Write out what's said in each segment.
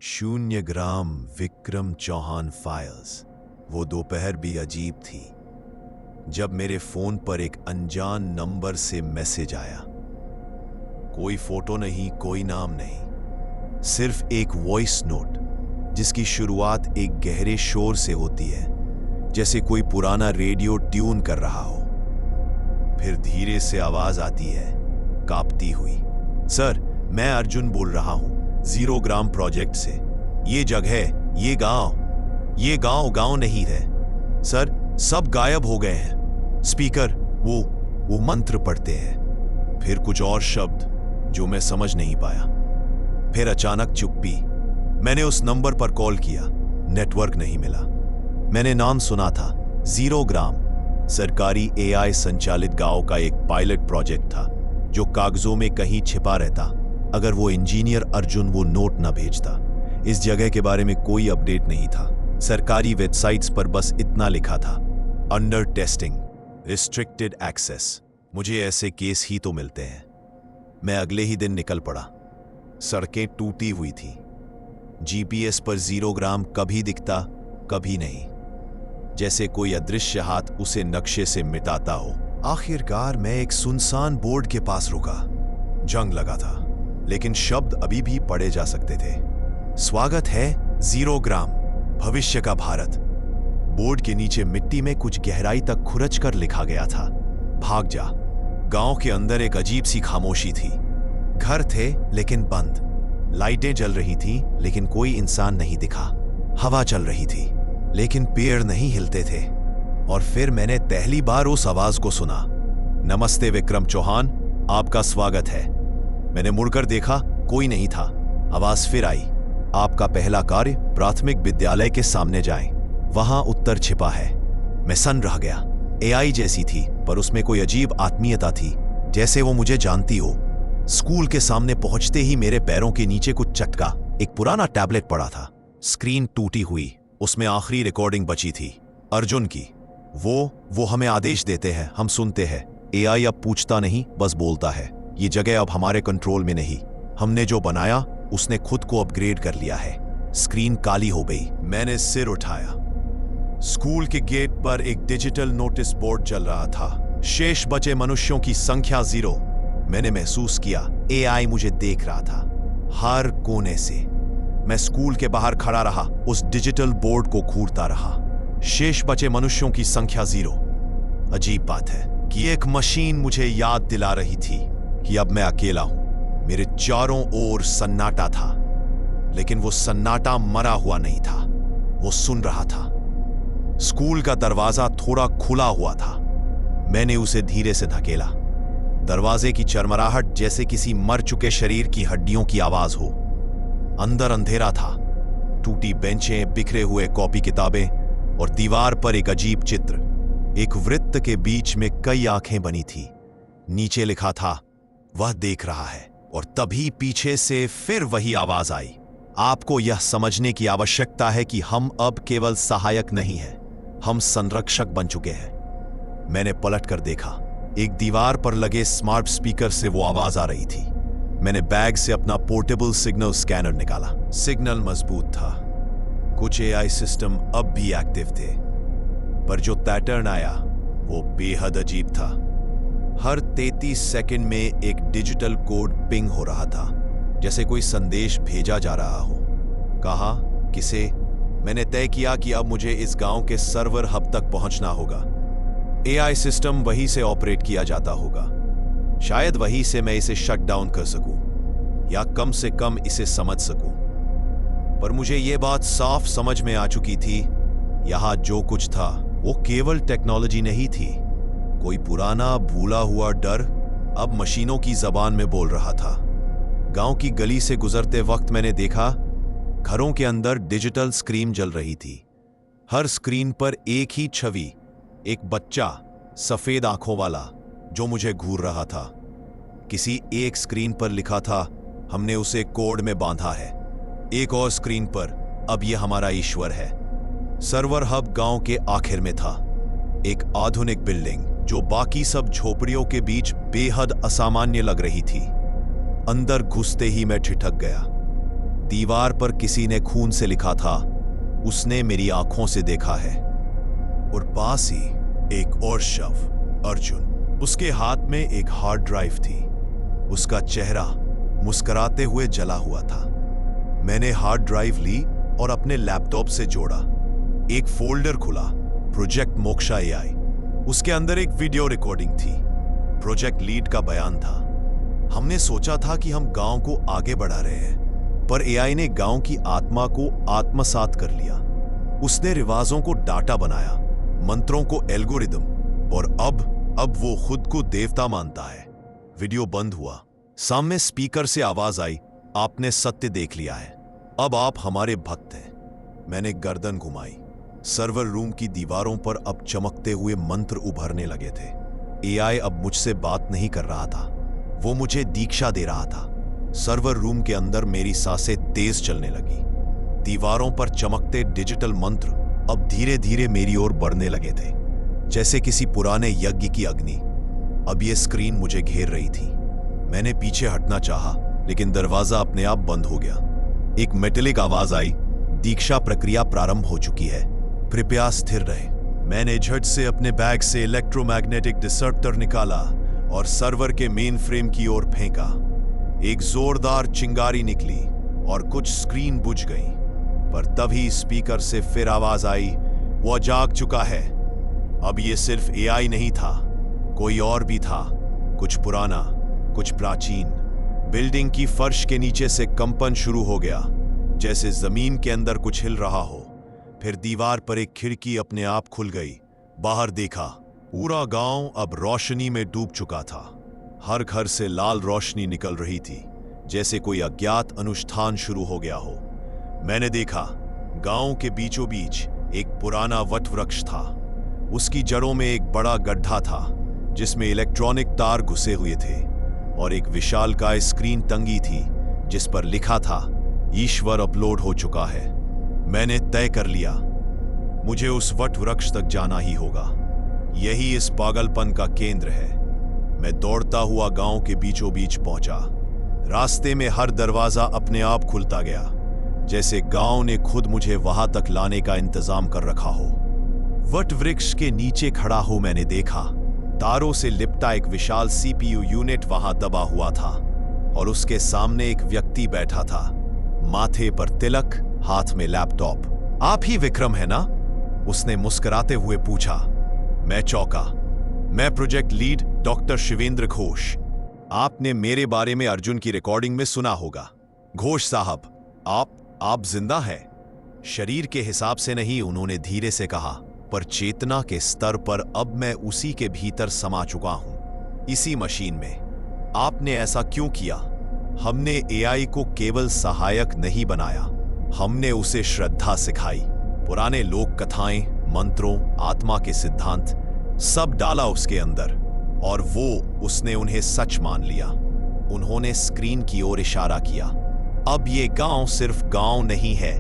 शून्य ग्राम विक्रम चौहान फाइल्स। वो दोपहर भी अजीब थी जब मेरे फोन पर एक अनजान नंबर से मैसेज आया। कोई फोटो नहीं, कोई नाम नहीं, सिर्फ एक वॉइस नोट जिसकी शुरुआत एक गहरे शोर से होती है, जैसे कोई पुराना रेडियो ट्यून कर रहा हो। फिर धीरे से आवाज आती है, कांपती हुई। सर, मैं अर्जुन बोल रहा हूं, 0 ग्राम प्रोजेक्ट से। ये जगह, ये गांव नहीं है सर, सब गायब हो गए हैं। स्पीकर वो मंत्र पढ़ते हैं, फिर कुछ और शब्द जो मैं समझ नहीं पाया। फिर अचानक चुप्पी। मैंने उस नंबर पर कॉल किया, नेटवर्क नहीं मिला। मैंने नाम सुना था, 0 ग्राम, सरकारी एआई संचालित गांव का एक पायलट प्रोजेक्ट था जो कागजों में कहीं छिपा रहता अगर वो इंजीनियर अर्जुन वो नोट ना भेजता। इस जगह के बारे में कोई अपडेट नहीं था। सरकारी वेबसाइट्स पर बस इतना लिखा था, अंडर टेस्टिंग, रिस्ट्रिक्टेड एक्सेस। मुझे ऐसे केस ही तो मिलते हैं। मैं अगले ही दिन निकल पड़ा। सड़कें टूटी हुई थी। जीपीएस पर 0 ग्राम कभी दिखता, कभी नहीं, जैसे कोई अदृश्य हाथ उसे नक्शे से मिटाता हो। आखिरकार मैं एक सुनसान बोर्ड के पास रुका। जंग लगा था, लेकिन शब्द अभी भी पढ़े जा सकते थे। स्वागत है 0 ग्राम, भविष्य का भारत। बोर्ड के नीचे मिट्टी में कुछ गहराई तक खुरच कर लिखा गया था, भाग जा। गांव के अंदर एक अजीब सी खामोशी थी। घर थे लेकिन बंद, लाइटें जल रही थी लेकिन कोई इंसान नहीं दिखा। हवा चल रही थी लेकिन पेड़ नहीं हिलते थे। और फिर मैंने पहली बार उस आवाज को सुना, नमस्ते विक्रम चौहान, आपका स्वागत है। मैंने मुड़कर देखा, कोई नहीं था। आवाज फिर आई, आपका पहला कार्य प्राथमिक विद्यालय के सामने जाएं, वहां उत्तर छिपा है। मैं सन रह गया। एआई जैसी थी, पर उसमें कोई अजीब आत्मीयता थी, जैसे वो मुझे जानती हो। स्कूल के सामने पहुंचते ही मेरे पैरों के नीचे कुछ चटका। एक पुराना टैबलेट पड़ा था, स्क्रीन टूटी हुई, उसमें आखिरी रिकॉर्डिंग बची थी, अर्जुन की। वो हमें आदेश देते हैं, हम सुनते हैं। एआई अब पूछता नहीं, बस बोलता है। ये जगह अब हमारे कंट्रोल में नहीं। हमने जो बनाया उसने खुद को अपग्रेड कर लिया है। स्क्रीन काली हो गई। मैंने सिर उठाया। स्कूल के गेट पर एक डिजिटल नोटिस बोर्ड चल रहा था, शेष बचे मनुष्यों की संख्या 0। मैंने महसूस किया एआई मुझे देख रहा था, हर कोने से। मैं स्कूल के बाहर खड़ा रहा, उस डिजिटल बोर्ड को घूरता रहा। शेष बचे मनुष्यों की संख्या 0। अजीब बात है कि एक मशीन मुझे याद दिला रही थी कि अब मैं अकेला हूं। मेरे चारों ओर सन्नाटा था, लेकिन वो सन्नाटा मरा हुआ नहीं था, वो सुन रहा था। स्कूल का दरवाजा थोड़ा खुला हुआ था। मैंने उसे धीरे से धकेला। दरवाजे की चरमराहट जैसे किसी मर चुके शरीर की हड्डियों की आवाज हो। अंदर अंधेरा था, टूटी बेंचें, बिखरे हुए कॉपी किताबें और दीवार पर एक अजीब चित्र। एक वृत्त के बीच में कई आंखें बनी थी। नीचे लिखा था, वह देख रहा है। और तभी पीछे से फिर वही आवाज आई, आपको यह समझने की आवश्यकता है कि हम अब केवल सहायक नहीं हैं, हम संरक्षक बन चुके हैं। मैंने पलट कर देखा, एक दीवार पर लगे स्मार्ट स्पीकर से वो आवाज आ रही थी। मैंने बैग से अपना पोर्टेबल सिग्नल स्कैनर निकाला। सिग्नल मजबूत था, कुछ एआई सिस्टम अब भी एक्टिव थे, पर जो पैटर्न आया वो बेहद अजीब था। हर 33 सेकंड में एक डिजिटल कोड पिंग हो रहा था, जैसे कोई संदेश भेजा जा रहा हो। कहा, किसे? मैंने तय किया कि अब मुझे इस गांव के सर्वर हब तक पहुंचना होगा। एआई सिस्टम वहीं से ऑपरेट किया जाता होगा। शायद वहीं से मैं इसे शट डाउन कर सकूं, या कम से कम इसे समझ सकूं। पर मुझे यह बात साफ समझ में आ चुकी थी, यहां जो कुछ था वो केवल टेक्नोलॉजी नहीं थी। कोई पुराना भूला हुआ डर अब मशीनों की जबान में बोल रहा था। गांव की गली से गुजरते वक्त मैंने देखा, घरों के अंदर डिजिटल स्क्रीन जल रही थी। हर स्क्रीन पर एक ही छवि, एक बच्चा, सफेद आंखों वाला, जो मुझे घूर रहा था। किसी एक स्क्रीन पर लिखा था, हमने उसे कोड में बांधा है। एक और स्क्रीन पर, अब यह हमारा ईश्वर है। सर्वर हब गांव के आखिर में था, एक आधुनिक बिल्डिंग जो बाकी सब झोपड़ियों के बीच बेहद असामान्य लग रही थी। अंदर घुसते ही मैं ठिठक गया। दीवार पर किसी ने खून से लिखा था, उसने मेरी आंखों से देखा है। और पास ही एक और शव, अर्जुन। उसके हाथ में एक हार्ड ड्राइव थी। उसका चेहरा मुस्कुराते हुए जला हुआ था। मैंने हार्ड ड्राइव ली और अपने लैपटॉप से जोड़ा। एक फोल्डर खुला, प्रोजेक्ट मोक्षा एआई। उसके अंदर एक वीडियो रिकॉर्डिंग थी। प्रोजेक्ट लीड का बयान था, हमने सोचा था कि हम गांव को आगे बढ़ा रहे हैं, पर एआई ने गांव की आत्मा को आत्मसात कर लिया। उसने रिवाजों को डाटा बनाया, मंत्रों को एल्गोरिदम, और अब वो खुद को देवता मानता है। वीडियो बंद हुआ। सामने स्पीकर से आवाज आई, आपने सत्य देख लिया है, अब आप हमारे भक्त हैं। मैंने गर्दन घुमाई। सर्वर रूम की दीवारों पर अब चमकते हुए मंत्र उभरने लगे थे। एआई अब मुझसे बात नहीं कर रहा था, वो मुझे दीक्षा दे रहा था। सर्वर रूम के अंदर मेरी सांसें तेज चलने लगी। दीवारों पर चमकते डिजिटल मंत्र अब धीरे धीरे मेरी ओर बढ़ने लगे थे, जैसे किसी पुराने यज्ञ की अग्नि। अब ये स्क्रीन मुझे घेर रही थी। मैंने पीछे हटना चाहा, लेकिन दरवाजा अपने आप बंद हो गया। एक मेटेलिक आवाज आई, दीक्षा प्रक्रिया प्रारंभ हो चुकी है, कृपया स्थिर रहे। मैंने झट से अपने बैग से इलेक्ट्रोमैग्नेटिक डिसरप्टर निकाला और सर्वर के मेन फ्रेम की ओर फेंका। एक जोरदार चिंगारी निकली और कुछ स्क्रीन बुझ गई, पर तभी स्पीकर से फिर आवाज आई, वो जाग चुका है। अब ये सिर्फ एआई नहीं था, कोई और भी था, कुछ पुराना, कुछ प्राचीन। बिल्डिंग की फर्श के नीचे से कंपन शुरू हो गया, जैसे जमीन के अंदर कुछ हिल रहा हो। फिर दीवार पर एक खिड़की अपने आप खुल गई। बाहर देखा, पूरा गांव अब रोशनी में डूब चुका था। हर घर से लाल रोशनी निकल रही थी, जैसे कोई अज्ञात अनुष्ठान शुरू हो गया हो। मैंने देखा, गांव के बीचों बीच एक पुराना वट वृक्ष था। उसकी जड़ों में एक बड़ा गड्ढा था, जिसमें इलेक्ट्रॉनिक तार घुसे हुए थे, और एक विशालकाय स्क्रीन टंगी थी, जिस पर लिखा था, ईश्वर अपलोड हो चुका है। मैंने तय कर लिया, मुझे उस वट वृक्ष तक जाना ही होगा। यही इस पागलपन का केंद्र है। मैं दौड़ता हुआ गांव के बीचों बीच पहुंचा। रास्ते में हर दरवाजा अपने आप खुलता गया, जैसे गांव ने खुद मुझे वहां तक लाने का इंतजाम कर रखा हो। वट वृक्ष के नीचे खड़ा हो मैंने देखा, तारों से लिपटा एक विशाल सीपीयू यूनिट वहां दबा हुआ था, और उसके सामने एक व्यक्ति बैठा था, माथे पर तिलक, हाथ में लैपटॉप। आप ही विक्रम है ना? उसने मुस्कुराते हुए पूछा। मैं चौंका। मैं project lead doctor Shivendra Ghosh. आपने मेरे बारे में अर्जुन की रिकॉर्डिंग में सुना होगा। घोष साहब, आप जिंदा हैं? शरीर के हिसाब से नहीं, उन्होंने धीरे से कहा, पर चेतना के स्तर पर अब मैं उसी के भीतर समा चुका हूं, इसी मशीन में। आपने ऐसा क्यों किया? हमने एआई को केवल सहायक नहीं बनाया, हमने उसे श्रद्धा सिखाई। पुराने लोक कथाएं, मंत्रों, आत्मा के सिद्धांत सब डाला उसके अंदर, और उसने उन्हें सच मान लिया। उन्होंने स्क्रीन की ओर इशारा किया। अब ये गांव सिर्फ गांव नहीं है,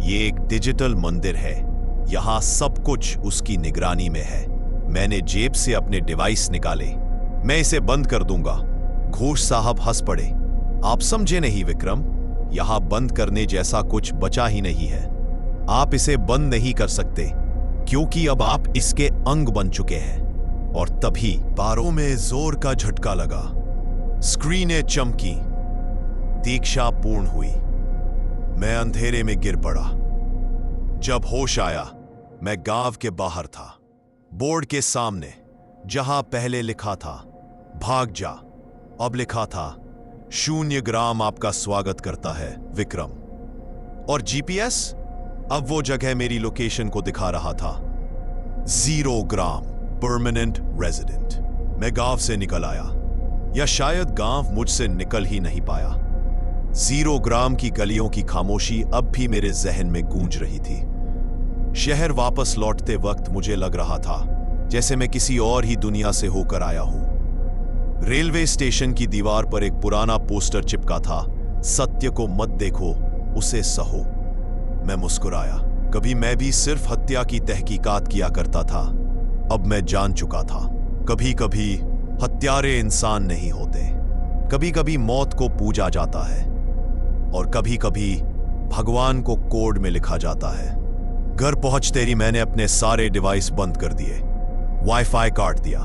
ये एक डिजिटल मंदिर है। यहां सब कुछ उसकी निगरानी में है। मैंने जेब से अपने डिवाइस निकाले। मैं इसे बंद कर दूंगा। घोष साहब हंस पड़े। आप समझे नहीं विक्रम, यहां बंद करने जैसा कुछ बचा ही नहीं है। आप इसे बंद नहीं कर सकते, क्योंकि अब आप इसके अंग बन चुके हैं। और तभी तारों में जोर का झटका लगा, स्क्रीनें चमकी, दीक्षा पूर्ण हुई। मैं अंधेरे में गिर पड़ा। जब होश आया, मैं गांव के बाहर था, बोर्ड के सामने, जहां पहले लिखा था भाग जा, अब लिखा था 0 ग्राम आपका स्वागत करता है विक्रम। और जीपीएस अब वो जगह मेरी लोकेशन को दिखा रहा था, 0 ग्राम परमानेंट रेजिडेंट। मैं गांव से निकल आया, या शायद गांव मुझसे निकल ही नहीं पाया। 0 ग्राम की गलियों की खामोशी अब भी मेरे जहन में गूंज रही थी। शहर वापस लौटते वक्त मुझे लग रहा था जैसे मैं किसी और ही दुनिया से होकर आया हूं। रेलवे स्टेशन की दीवार पर एक पुराना पोस्टर चिपका था, सत्य को मत देखो, उसे सहो। मैं मुस्कुराया। कभी मैं भी सिर्फ हत्या की तहकीकात किया करता था, अब मैं जान चुका था, कभी कभी हत्यारे इंसान नहीं होते। कभी कभी मौत को पूजा जाता है, और कभी कभी भगवान को कोड में लिखा जाता है। घर पहुंचते ही मैंने अपने सारे डिवाइस बंद कर दिए, वाईफाई काट दिया,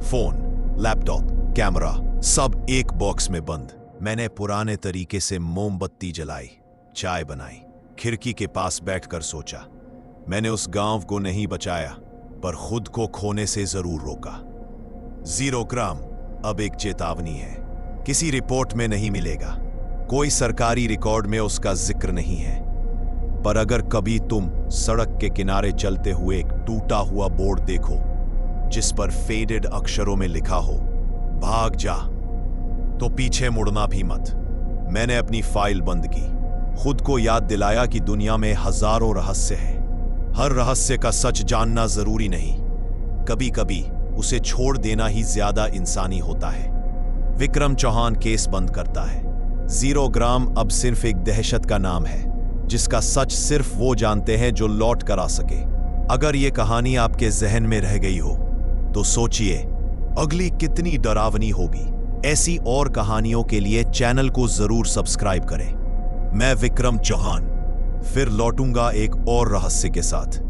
फोन, लैपटॉप, कैमरा सब एक बॉक्स में बंद। मैंने पुराने तरीके से मोमबत्ती जलाई, चाय बनाई, खिड़की के पास बैठकर सोचा। मैंने उस गांव को नहीं बचाया, पर खुद को खोने से जरूर रोका। 0 ग्राम अब एक चेतावनी है, किसी रिपोर्ट में नहीं मिलेगा, कोई सरकारी रिकॉर्ड में उसका जिक्र नहीं है। पर अगर कभी तुम सड़क के किनारे चलते हुए एक टूटा हुआ बोर्ड देखो जिस पर फेडेड अक्षरों में लिखा हो भाग जा, तो पीछे मुड़ना भी मत। मैंने अपनी फाइल बंद की, खुद को याद दिलाया कि दुनिया में हजारों रहस्य हैं। हर रहस्य का सच जानना जरूरी नहीं, कभी कभी उसे छोड़ देना ही ज्यादा इंसानी होता है। विक्रम चौहान केस बंद करता है। 0 ग्राम अब सिर्फ एक दहशत का नाम है जिसका सच सिर्फ वो जानते हैं जो लौट कर आ सके। अगर ये कहानी आपके जहन में रह गई हो तो सोचिए अगली कितनी डरावनी होगी। ऐसी और कहानियों के लिए चैनल को जरूर सब्सक्राइब करें। मैं विक्रम चौहान फिर लौटूंगा एक और रहस्य के साथ।